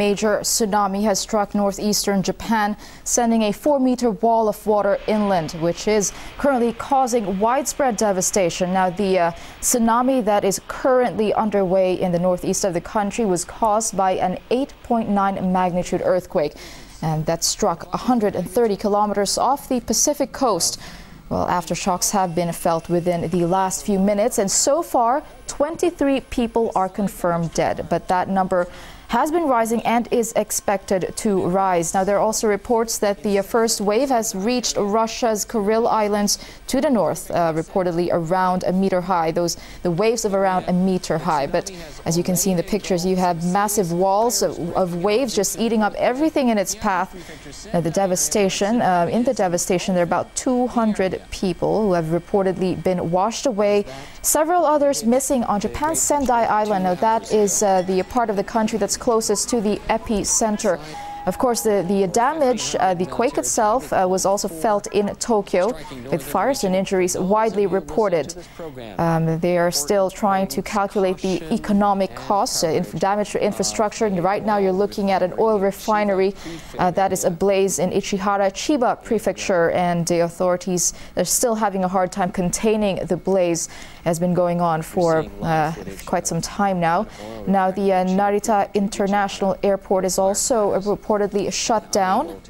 major tsunami has struck northeastern Japan, sending a 4-meter wall of water inland, which is currently causing widespread devastation. Now, the tsunami that is currently underway in the northeast of the country was caused by an 8.9 magnitude earthquake, and that struck 130 kilometers off the Pacific coast. Well, aftershocks have been felt within the last few minutes, and so far 23 people are confirmed dead, but that number has been rising and is expected to rise. Now, there are also reports that the first wave has reached Russia's Kuril Islands to the north, reportedly around a meter high. The waves of around a meter high. But as you can see in the pictures, you have massive walls of waves just eating up everything in its path. In the devastation, there are about 200 people who have reportedly been washed away. Several others missing on Japan's Sendai Island. Now, that is the part of the country that's closest to the epicenter. Of course, the damage, the quake itself was also felt in Tokyo, with fires and injuries widely reported. They are still trying to calculate the economic costs, damage to infrastructure. Right now, you're looking at an oil refinery that is ablaze in Ichihara, Chiba Prefecture, and the authorities are still having a hard time containing the blaze. It has been going on for quite some time now. Now, the Narita International Airport is also reportedly shut down.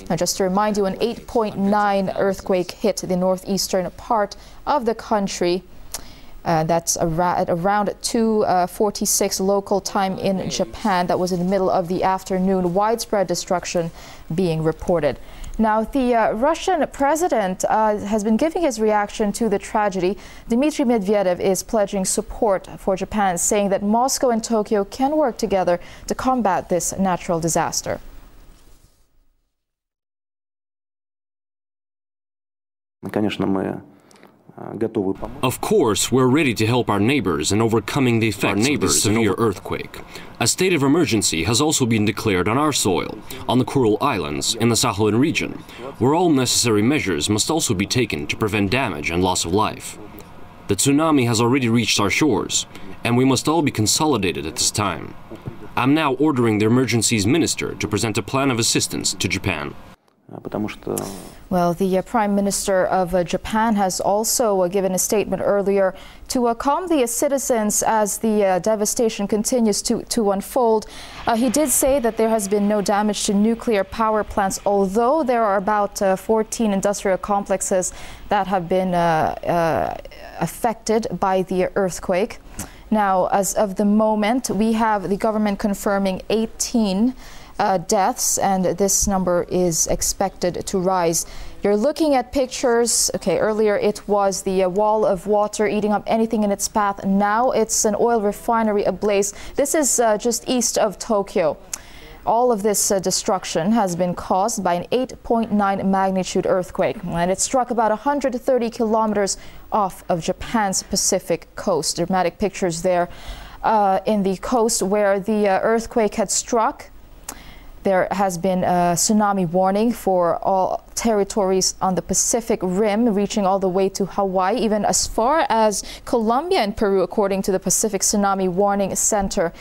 Now, just to remind you, an 8.9 earthquake hit the northeastern part of the country. That's at around 2:46 local time in Japan. That was in the middle of the afternoon. Widespread destruction being reported. Now, the Russian president has been giving his reaction to the tragedy. Dmitry Medvedev is pledging support for Japan, saying that Moscow and Tokyo can work together to combat this natural disaster. Of course, we're ready to help our neighbors in overcoming the effects of this severe earthquake. A state of emergency has also been declared on our soil, on the Kuril Islands, in the Sakhalin region, where all necessary measures must also be taken to prevent damage and loss of life. The tsunami has already reached our shores, and we must all be consolidated at this time. I'm now ordering the emergencies minister to present a plan of assistance to Japan. Well, the Prime Minister of Japan has also given a statement earlier to calm the citizens as the devastation continues to unfold. He did say that there has been no damage to nuclear power plants, although there are about 14 industrial complexes that have been affected by the earthquake. Now, as of the moment, we have the government confirming 18 deaths, and this number is expected to rise. You're looking at pictures. Okay, earlier it was the wall of water eating up anything in its path. Now it's an oil refinery ablaze. This is just east of Tokyo. All of this destruction has been caused by an 8.9 magnitude earthquake, and it struck about 130 kilometers off of Japan's Pacific coast. Dramatic pictures there in the coast where the earthquake had struck. There has been a tsunami warning for all territories on the Pacific Rim, reaching all the way to Hawaii, even as far as Colombia and Peru, according to the Pacific Tsunami Warning Center.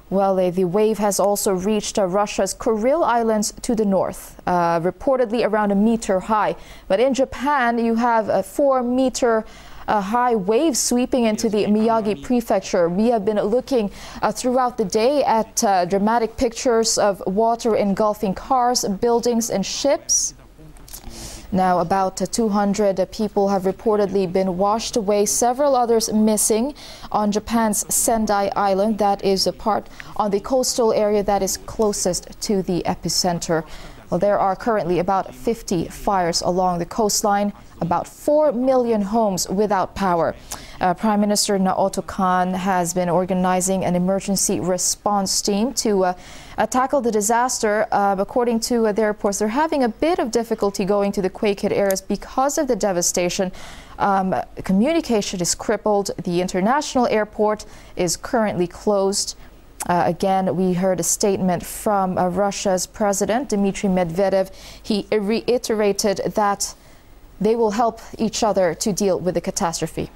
Well, the wave has also reached Russia's Kuril Islands to the north, reportedly around a meter high. But in Japan, you have a 4-meter high waves sweeping into the Miyagi Prefecture. We have been looking throughout the day at dramatic pictures of water engulfing cars, buildings, and ships. Now, about 200 people have reportedly been washed away, several others missing on Japan's Sendai Island. That is a part on the coastal area that is closest to the epicenter. Well, there are currently about 50 fires along the coastline, about 4 million homes without power. Prime Minister Naoto Kan has been organizing an emergency response team to tackle the disaster. According to their reports, they're having a bit of difficulty going to the quake-hit areas because of the devastation. Communication is crippled. The international airport is currently closed. Again, we heard a statement from Russia's president, Dmitry Medvedev. He reiterated that they will help each other to deal with the catastrophe.